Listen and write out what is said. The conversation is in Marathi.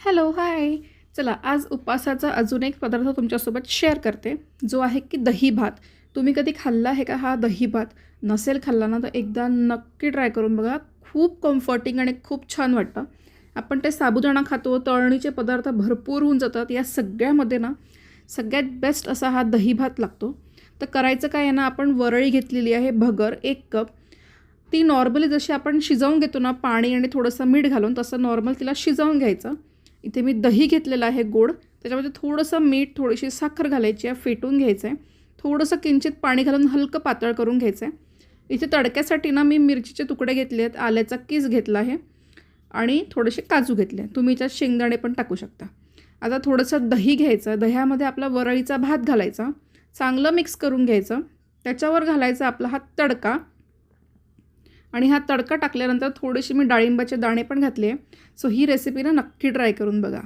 हॅलो, हाय. चला आज उपवासाचा अजून एक पदार्थ तुमच्यासोबत शेअर करते, जो आहे की दही भात. तुम्ही कधी खाल्ला आहे का हा दही भात? नसेल खाल्ला ना, तर एकदा नक्की ट्राय करून बघा. खूप कम्फर्टिंग आणि खूप छान वाटतं. आपण ते साबुदाणा खातो, तळणीचे पदार्थ भरपूर होऊन जातात. या सगळ्यामध्ये ना, सगळ्यात बेस्ट असा हा दही भात लागतो. तर करायचं काय आहे ना, आपण वरळी घेतलेली आहे भगर 1 कप. ती नॉर्मली जशी आपण शिजवून घेतो ना, पाणी आणि थोडंसं मीठ घालून, तसं नॉर्मल तिला शिजवून घ्यायचं. इथे मी दही घेतलेलं आहे गोड. त्याच्यामध्ये थोडंसं मीठ, थोडीशी साखर घालायची आहे, फेटून घ्यायचं आहे. थोडंसं किंचित पाणी घालून हलकं पातळ करून घ्यायचं आहे. इथे तडक्यासाठी ना मी मिरचीचे तुकडे घेतले आहेत, आल्याचा कीस घेतला आहे आणि थोडेसे काजू घेतले. तुम्ही याच्यात शेंगदाणे पण टाकू शकता. आता थोडंसं दही घ्यायचं, दह्यामध्ये आपला वरळीचा भात घालायचा, चांगलं मिक्स करून घ्यायचं. त्याच्यावर घालायचा आपला हा तडका आणि हा तडका टाकल्यानंतर थोडेसे मी डाळिंबाचे दाणे पण घातले. सो ही रेसिपी ना नक्की ट्राय करून बघा.